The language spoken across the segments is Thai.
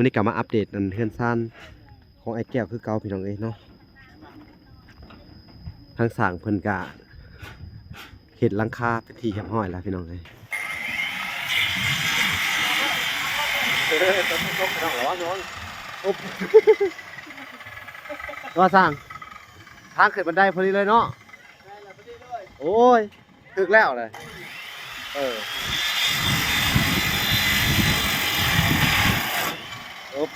มื้อนี้ก็มาอัปเดตอันเฮือนซ่านของไอ้แก้วคือเก่าพี่น้องเอ้ยเนาะทางสร้างเพิ่นก็เฮ็ดหลังคาเป็นที่เรียบร้อยแล้วพี่น้องเอ้ยต้องระวังน้องอุ๊บว่าสร้างทางขึ้นบันไดพอดีเลยเนาะโอ้ยถึกแล้วเลยอุ๊บ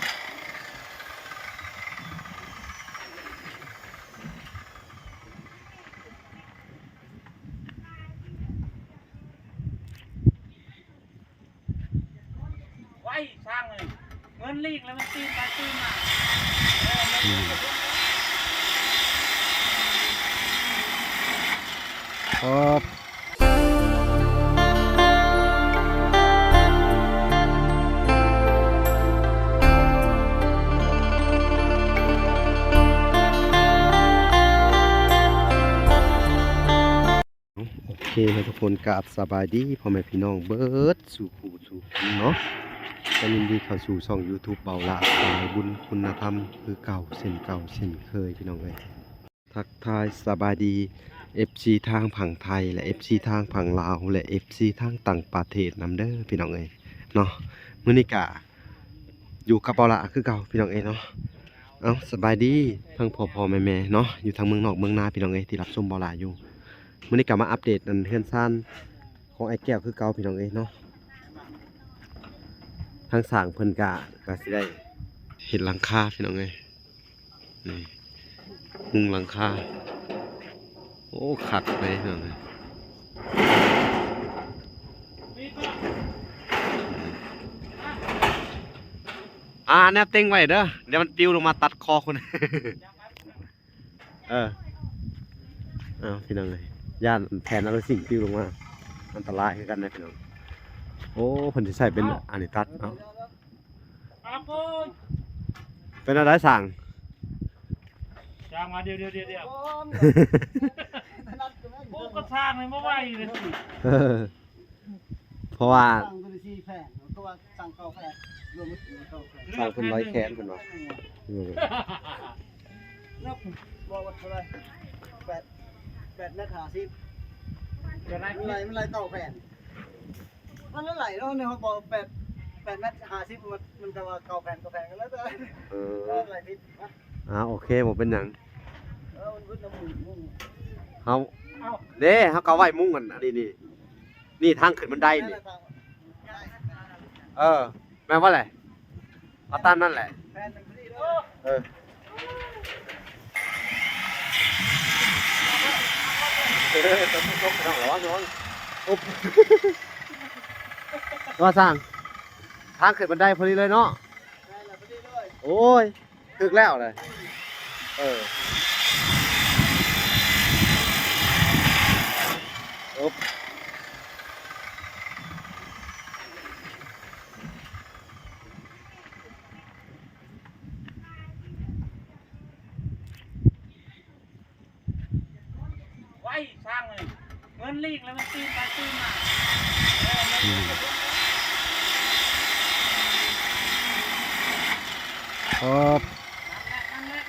ไว้ช่างเลยเงินลีกแล้วมันตีนไปตีนมาครับโอเคนะทุกคนกราบสบายดีพ่อแม่พี่น้องเบิร์ดสู่ผู้สู่คนเนาะก็ยินดีเข้าสู่ช่อง YouTube เบาละสายบุญคุณธรรมคือเก่าเส้นเคยพี่น้องเอ้ยทักทายสบายดี FC ทางฝั่งไทยและ FC ทางฝั่งลาวและ FC ทางต่างประเทศนำเด้อพี่น้องเอ้ยเนาะมื้อนี้ก็อยู่กับเบาละคือเก่าพี่น้องเอ้ยเนาะเอาสบายดีทั้งพ่อแม่เนาะอยู่ทางเมืองนอกเมืองนาพี่น้องเอ้ยที่รับชมเบาละอยู่มื้อนี้ก็มาอัปเดตอันเฮือนซ่านของไอ้แก้วคือเก่าพี่น้องเอ้ยเนาะทางสร้างเพิ่นก็สิได้เฮ็ดหลังคาพี่น้องเอ้ยนี่มุงหลังคาโอ้คักเลยพี่น้องเอ้ยแนบเต็งไว้เด้อเดี๋ยวมันปลิวลงมาตัดคอคน พี่น้องเลยย่านแทนอะไรสิ่งปลิวลงมาอันตรายคือกันนะพี่น้องโอ้เพิ่นสิใส่เป็นอันนี้ตัดเนาะเป็นอะไรสั่งช่างมาเดี๋ยวโอ้ก็ช่างเลยเมื่อไหร่เลยเพราะว่าสั่งเก่าแพงรวมเก่าแพงสั่งเพิ่นร้อยแขนเพิ่นว่าแล้วผมบอกว่าเท่าไร8 เมตร50จะไหลมันไหลเก่าแพงมันไหลแล้วเนี่ยเขาบอก8 เมตร50มันจะว่าเก่าแพงกันแล้วไหลผิดโอเคบ่เป็นหยังมันพึ่งน้ำมุ้งเฮาเด้เฮาก็ไว้มุ้งกันอันนี้นี่ทางขึ้นบันไดนี่แม่ว่าอะไรเอาตามนั่นแหละต้องระวังน้องอุ๊บว่าสร้างทางขึ้นบันไดพอดีเลยเนาะโอ้ยถึกแล้วเลยอุ๊บไว้ช่างเลยเงินลีกแล้วมันตีนไปตีนมา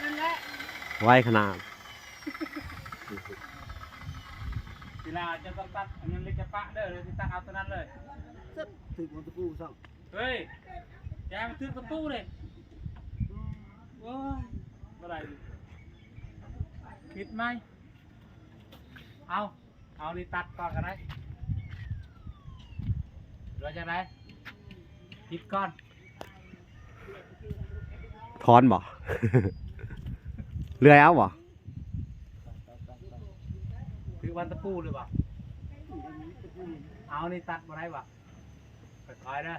นั่นแหละไว้ขนาดเวลาจะต้องตัดอันนั้นเลยจะปะเด้อเลยตัดเอาตัวนั้นเลยถึงมันตะปูสั่งเฮ้ยแกมันถึงประตูเลยโอ้ยเมื่อไรผิดไหมเอานี่ตัดก่อนกันได้เราจะได้ผิดก่อนถอนบ่ เลื่อยเอาบ่คือวันตะปูหรือเปล่าเอานี่ตัดมาได้ป่ะคอยนะ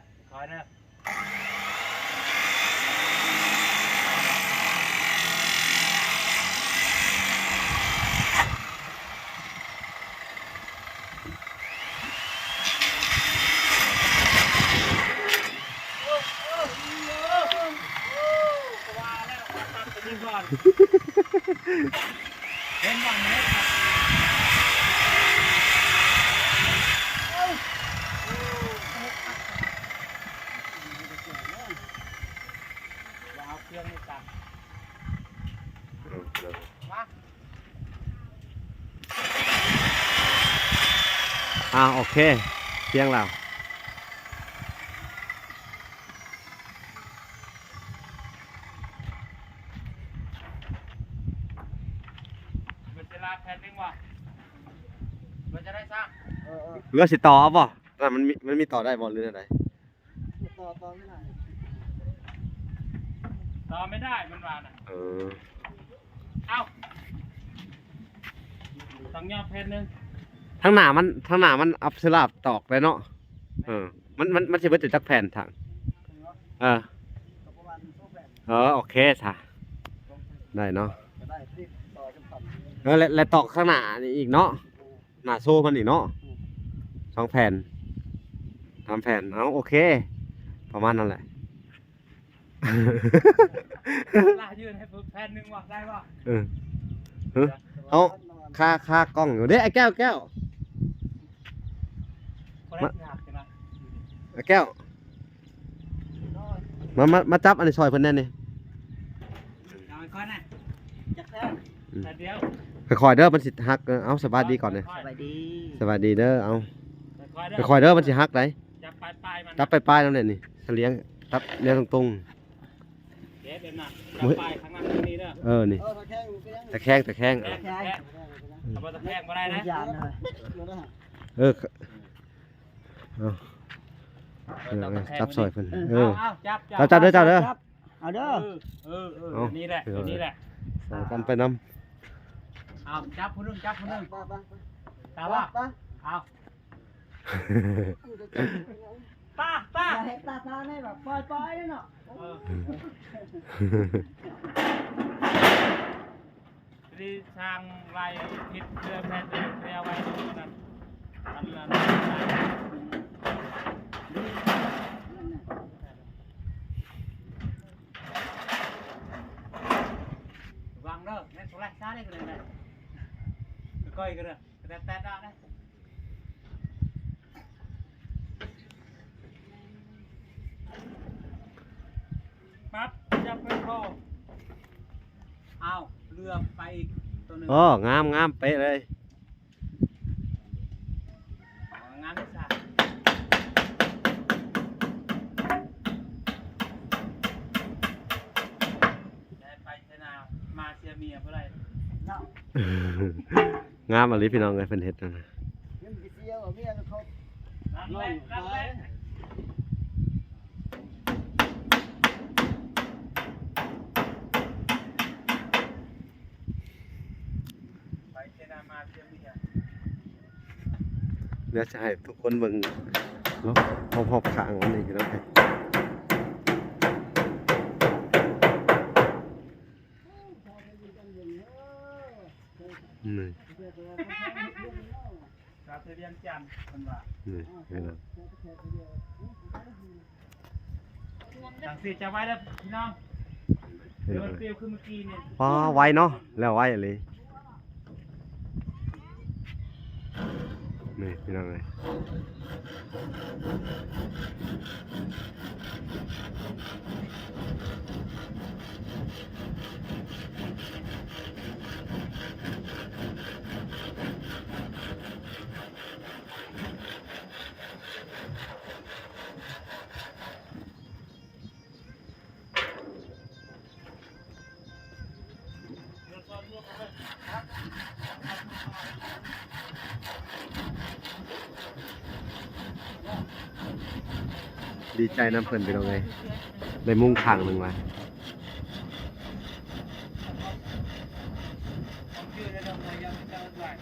เห็นบ้างไหม รื่องนี่สั่งมา โอเคเที่ยงแล้ว เป็นเวลาแผ่นหนึ่งว่ะเราจะได้สร้าง เรือสิต่อเอาบ่แต่มันมีต่อได้บ่หรืออะไร ต่อไม่ได้ ต่อไม่ได้มันว่าน่ะ เอ้าต้องยอมแผ่นหนึ่ง ทั้งหน้ามันอัพสลับตอกได้เนาะมันสิเบิดจักแผ่นทางประมาณ2แผ่น โอเคซะได้เนาะ ก็ได้ที่ต่อจนต่ำ และตอกข้างหน้านี่อีกเนาะหน้าโซ่มันอีกเนาะ2แผ่น3แผ่นโอเค ประมาณนั้นแหละ ลายืนให้ฝึกแผ่นหนึ่งว่ะได้ป่ะ เอาค่ากล้องอยู่เด้ไอ้แก้ว คนได้ที่หักใช่ไหม ไอ้แก้วมาจับอันนี้ซอยเพิ่นแน่นี่ เอาไปก่อนนะ จักแท้ แต่เดียว ค่อยๆเด้อมันสิหักเอาสบายดีก่อนเลย สบายดี สบายดีเด้อเอา ค่อย ค่อยๆเด้อมันสิหักได้ จับปลายมัน จับไปปลายๆแล้วเนี่ยนี่เสลียงจับเลี้ยงตรง เด็ดเด่นน่ะจับปลายข้างล่างตรงนี้เด้อ ๆนี่ ถ้าแข้งก็ยัง ตะแคง แทงเอาไปตะแคงมาได้นะ ยานเลย จับซอยเพิ่นเอาจับ จับเด้อจับเด้อ เอาเด้อ นี่แหละนี่แหละ ใส่กันไปนำ เอาจับคนนึงตา ป้า ว่าเอาป้า อย่าให้ตาให้แบบปล่อยๆเนาะ ที่ทางลายผิดเรือแพทย์เรือไว้นั่นวางเด้อแม่สุราชาได้กันเลยนะก้อยกันเลยแต่ได้ปั๊บจับไปพอเอาเรือไปอีกตัวหนึ่ง งามเป๊ะเลย งานไม่ทราบไปเชนามาเชียเมียเพื่ออะไร เนาะ งามอะไรพี่น้องเอ้ยเพิ่นเฮ็ดนั่นน่ะ เงินกี่เสียวเมียเขา นั่นแหละไปเชนามาเชียเมีย เดี๋ยวจะให้ทุกคนเบิ่งเนาะพอบๆข้างมันนี่พี่น้องเอ้ยนี่ เราจะเรียนจันทร์คนว่า นี่พี่น้อง สังสีจะไว้แล้วพี่น้องเดี๋ยวมันเปรี้ยวขึ้นเมื่อกี้เนี่ย ไวเนาะแล้วไวอะไรนี่พี่น้องเอ้ยดีใจน้ำเพิ่นพี่น้องเอ้ยได้มุ้งข้างหนึงมา ชื่อในเรื่องอะไรยังไม่เจอเลย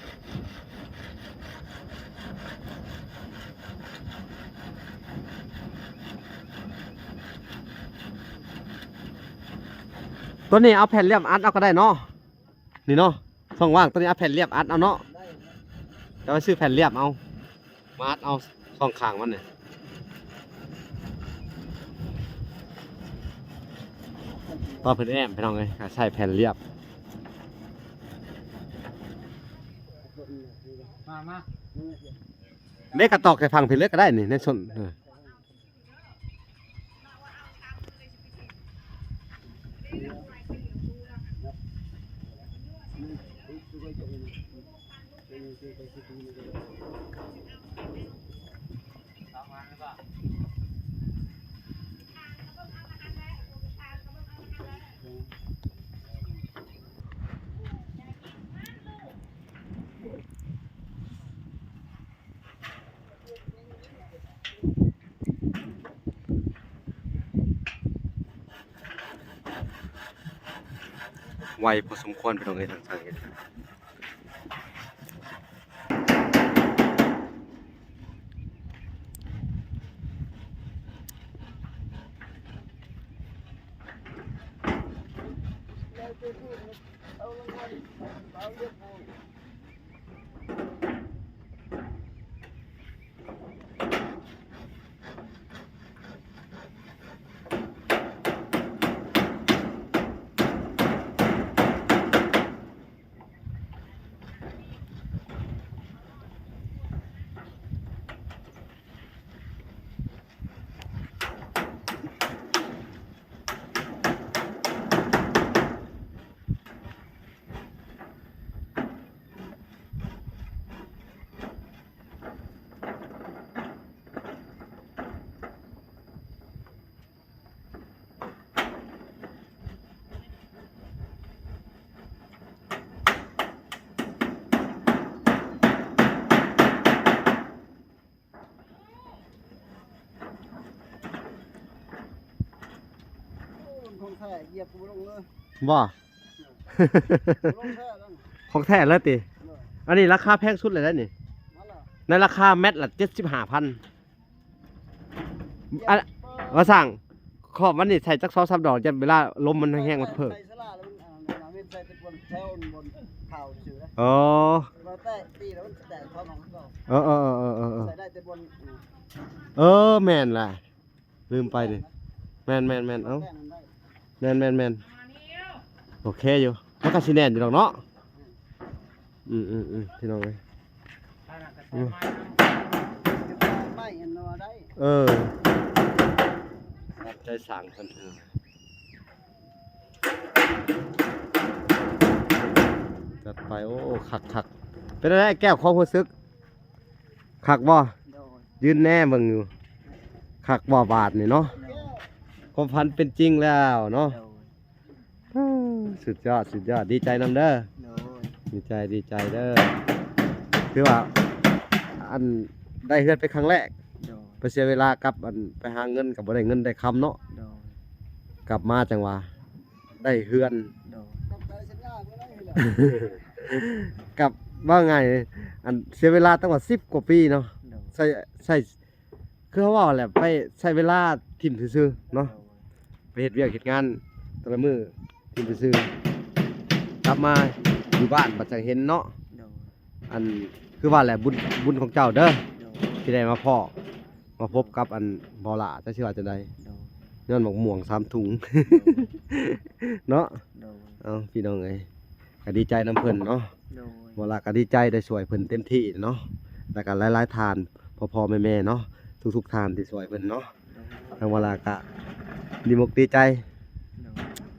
ตัวนี้เอาแผ่นเรียบอัดเอาก็ได้เนาะนี่เนาะช่องว่างตัวนี้เอาแผ่นเรียบอัดเอาเนาะจะไปซื้อแผ่นเรียบเอามาอัดเอาช่องข้างมันเนี่ยต่อเพิ่นแอมพี่น้องเอ้ยก็ใช้แผ่นเรียบ มา เด็กกระตอกใส่ฟังเพิ่นเลยก็ได้นี่ในส่วน ไวพอสมควรพี่น้องเอ้ยทางซ้ายกันของแท้เหยียบกูลงเลย บ่ ลงแท้แล้ว ของแท้เลยติอันนี้ราคาแพงสุดเลยนะนี่ นั่นล่ะ ในราคาแมตละ75,000อ่ะว่าสั่งขอบมันนี่ใส่จัก2-3ดอกจะเวลาลมมันแห้งๆมันเพิ่ม ใส่สลาแล้วมันเม็ดใส่เป็นบนแถวบนเข่าเฉยๆ อ๋อ เราแตะตีแล้วมันแตะท้องของเรา เออ ใส่ได้แต่บน แม่นล่ะลืมไปนี่แม่นเอ้า แป้งมันได้ แม่นโอเคอยู่มันก็สิแน่นอยู่ดอกเนาะพี่น้องเอ้ย ไม่เห็นเราได้ รับใจสั่งคนเถอะจัดไปโอ้คักเป็นอะไรแก้วความรู้สึกคักบ่ โดย ยืนแน่เบิ่งอยู่คักบ่บาทนี่เนาะความพันเป็นจริงแล้วเนาะ โดย สุดยอดดีใจนำเด้อ โดย ดีใจเด้อคือว่าอันได้เฮือนไปครั้งแรก โดย ไปเสียเวลากับอันไปหาเงินกับบ่ได้เงินได้คำเนาะ โดย กลับมาจังว่าได้เฮือน โดยต้องไปสัญญาไม่ได้เหรอ กับว่าไงอันเสียเวลาตั้งว่า10 กว่าปีเนาะ โดย ใส่คือเขาว่าแหละไปใช้เวลาทิ่มซื่อๆเนาะไปเฮ็ดเวียกเฮ็ดงานแต่ละมื้อทิ่มซื่อๆกลับมาอยู่บ้านบัดจังเห็นเนาะ โดย อันคือว่าแหละบุญของเจ้าเด้อ โดย ที่ได้มาพบกับอันบอละจะชื่อว่าจะได้ โดย ย้อนหมกม่วง3 ถุง เนาะ โดย เอาพี่น้องเอ้ยก็ดีใจน้ำเพิ่นเนาะ โดย บอละก็ดีใจได้ช่วยเพิ่นเต็มที่เนาะแล้วก็หลายๆทานพ่อๆแม่ๆเนาะทุกๆทานที่ช่วยเพิ่นเนาะทางบอละก็ดีมกดีใจ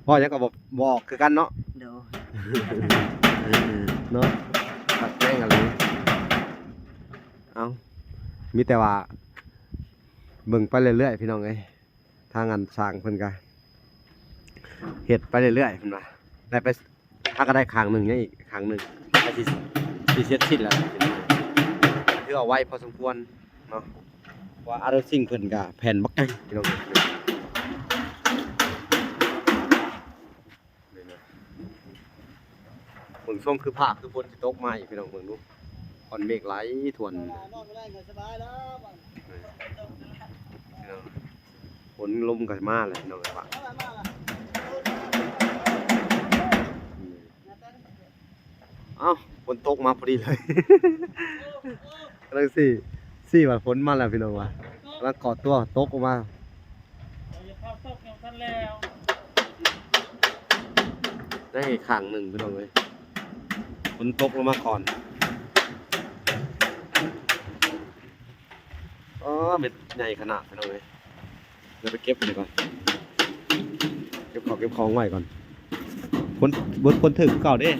พ่อยังก็บอกคือกันเนาะ โดย เนาะตัดแป้งอะไรเอามีแต่ว่าเบิ่งไปเรื่อยๆพี่น้องเอ้ยทางอันสร้างเพิ่นก็เฮ็ดไปเรื่อยๆเพิ่นว่าได้ไปถ้าก็ได้ครั้งหนึงเนี่ยอีกครั้งหนึงก็สิเสร็จสิ้นแล้วถือเอาไว้พอสมควรเนาะว่าอาร์ซิ่งเพิ่นก็แผ่นบักใหญ่พี่น้องเบิ่งช่วงคือภาคคือฝนสิตกมาอีกพี่น้องเบิ่งดูฝนเมฆไหลท่วน นอนไม่ได้เงินสบายแล้วบ้าน ฝนลมกันมาเลยน้องไอ้บ้า มาละ เอ้าฝนตกมาพอดีเลย กำลังสี่ว่าฝนมาแล้วพี่น้องว่ะกำลังกอดตัวตกออกมา อย่าเข้าตกอย่างนั้นแล้ว ได้ข้างหนึ่งพี่น้องเลยฝนตกลงมาก่อนอ๋อเม็ดใหญ่ขนาดพี่น้องเลยเดี๋ยวไปเก็บดีกว่าเก็บ ขอเก็บของไว้ก่อนคนบนคนถึงเก่าเด้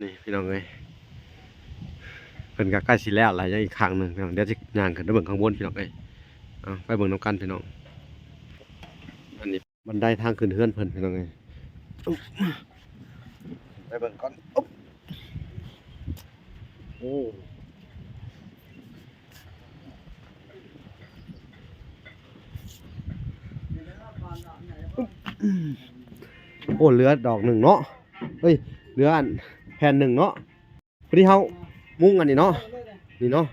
นี่พี่น้องเอ้ยเพิ่นก็ใกล้สิแล้วหลายอย่างอีกครั้งหนึงพี่น้องเดี๋ยวสิย่างขึ้นไปเบิ่งข้างบนพี่น้องเอ้ยเอาไปเบิ่งนำกันพี่น้องอันนี้บันไดทางขึ้นเฮือนเพิ่นพี่น้องเอ้ยอุ๊บไปเบิ่งก่อนอุ๊บโอ้โอ้เหลือดอกหนึ่งเนาะเฮ้ยเหลืออันแผ่นหนึ่งเนาะพอดีเฮามุ้งอันนี้เนาะนี่เนาะ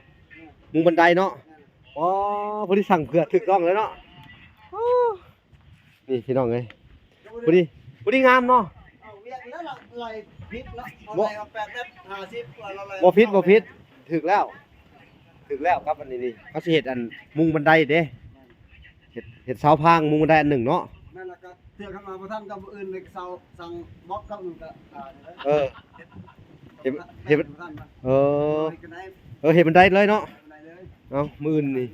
มุ้งบันไดเนาะอ๋อพอดีสั่งเผื่อถึกต้องแล้วเนาะโอ้นี่พี่น้องเอ้ยพอดีงามเนาะ เอาเวียงแล้วเราไหลพิษแล้วเอาไหลเอา8 เมตร 50เราไหล บ่พิษถึกแล้วครับอันนี้นี่เขาสิเฮ็ดอันมุ้งบันไดเด้เฮ็ดเสาพางมุ้งบันไดอันหนึ่งเนาะ นั่นแล้วก็เทื่อเข้ามาบ่ทันกับอื่นเลยเซาสั่งบล็อกกับอื่นก็เออเฮ็ด บ่ทัน เออ ก็ได้ เฮ็ดบันไดเลยเนาะ ได้เลย เอามื้ออื่นนี่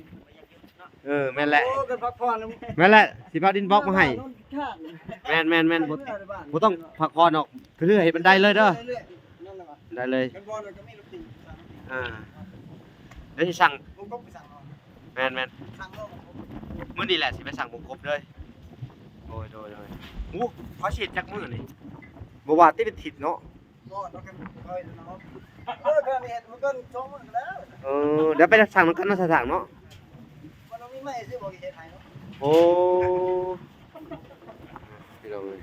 แม่นแหละ โอ้กันพักผ่อน แม่นแหละสิพาดินบล็อกมาให้ ข้าง แม่นบ่ต้องพักผ่อนออกคือเฮ็ดบันไดเลยเด้อ นั่นแหละว่ะ ได้เลย กันบ่แล้วก็มีลูกติ่ง เดี๋ยวสิสั่ง ผมก็ไปสั่งเอา แม่น สั่งเอา มื้อนี้แหละสิไปสั่งหมูกรอบเลยโดยอู้เขาฉีดจักมื้อนี่บ่ว่าติเป็นทิศเนาะ บ่แล้วกันค่อยเนาะก็นี่มันก็2 มื้อแล้ว เดี๋ยวไปสั่งนำกันเนาะสถานเนาะ มันมีไม้ซื้อบ่เฮ็ดให้เนาะ โอ้พี่น้องเอ้ย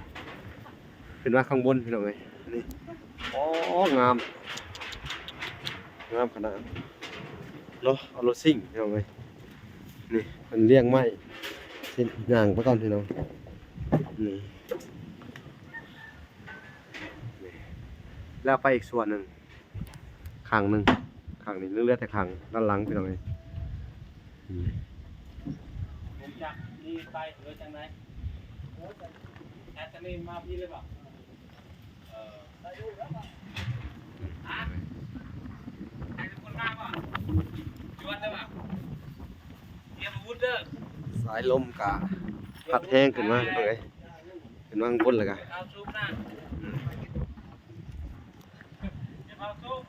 ขึ้นมาข้างบนพี่น้องเอ้ยนี่อ๋องามขนาดเนาะเอารถซิ่งพี่น้องเอ้ยนี่มันเลี้ยงไม้เส้นย่างไปก่อนพี่น้องนี่แล้วไปอีกส่วนหนึ่งข้างหนึ่งข้างนี้เลือดแต่ข้างด้านหลังพี่น้องเอ้ยนี่ ผมจับนี่ไปหรือจังไหนแอดจะนี่มาพี่เลยเปล่าได้ดูแล้วป่ะฮะใครเป็นคนมาป่ะจวนได้ป่ะเตรียมอาวุธเด้อ สายลมกะพัดแห้งขึ้นมาพี่น้องเอ้ยขึ้นมาข้างบนเลยกะ เอาซุปนะอย่าเอาซุป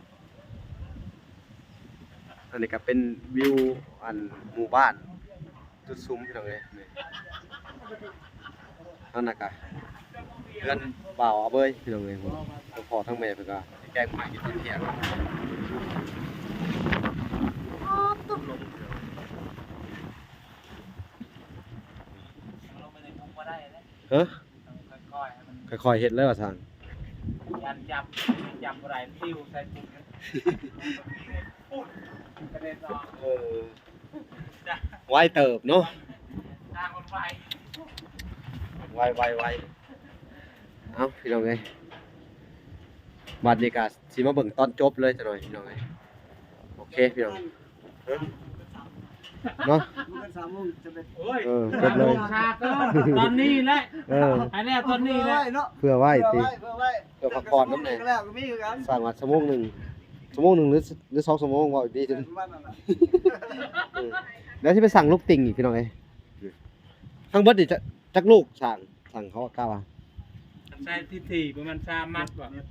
อันนี้ก็เป็นวิวอันหมู่บ้านจุดซุ้มพี่น้องเอ้ยนี่นั่นน่ะกะเพื่อนบ่าวเอาเบยพี่น้องเอ้ยทั้งพ่อทั้งแม่เพิ่นก็แกล้งมากินตอนเที่ยงเราไม่ได้มุกมาได้เลย เฮ้อ ค่อยๆให้มัน ค่อยๆเฮ็ดเลยว่าซั่น ยันจับอะไรติ้วใส่ถุงนะปุ๊บกระเด็นออก ไวเติบเนาะ ทางคนไฟ ไวเอ้าพี่น้องเอ้ยบัดนี้ก็สิมาเบิ่งตอนจบเลยจักหน่อยพี่น้องเอ้ยโอเคพี่น้องเนาะ มันก็3 โมงจะเป็น โอ้ย จบเลย ชาก็ตอนนี้แหละ อันนี้ตอนนี้แหละ เนาะ เพื่อไว้ติ เพื่อไว้ เพื่อพักผ่อนน้ำแน่ แล้วก็มีคือกัน สร้างวัดชั่วโมงหนึ่งหรือ2 ชั่วโมงว่าอีกดีจน มันนั่นน่ะ แล้วที่ไปสั่งลูกติ่งอีกพี่น้องเอ้ยข้างเบิดนี่จักลูกสั่งเขากล้าว่า ใส่ทีประมาณ3 มัดบ่ เม็ด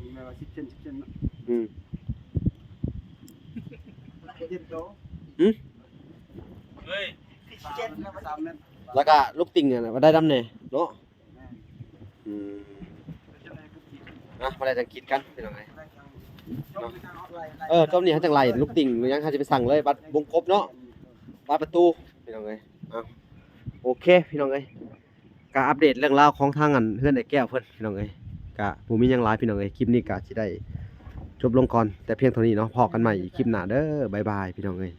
มีมาว่า10 เซนเนาะ อืม 7 โต เฮ้ย 7แล้วก็3 เม็ด แล้วก็ลูกติ่งเนี่ยนะมาได้ดำแน่เนาะอืมนะมาได้จังคิดกันพี่น้องเอ้ยจอมนี่เขาจังไรลูกติ่งหรือยังเขาจะไปสั่งเลยบัตรวงกบเนาะบัตรประตูพี่น้องเอ้ยเอาโอเคพี่น้องเอ้ยก็อัปเดตเรื่องราวของทางอันเพื่อนไอ้แก้วเพิ่นพี่น้องเอ้ยก็บ่มีหยังหลายพี่น้องเอ้ยคลิปนี้ก็สิได้จบลงก่อนแต่เพียงเท่านี้เนาะพอกันใหม่อีกคลิปหน้าเด้อบ๊ายบายพี่น้องเอ้ย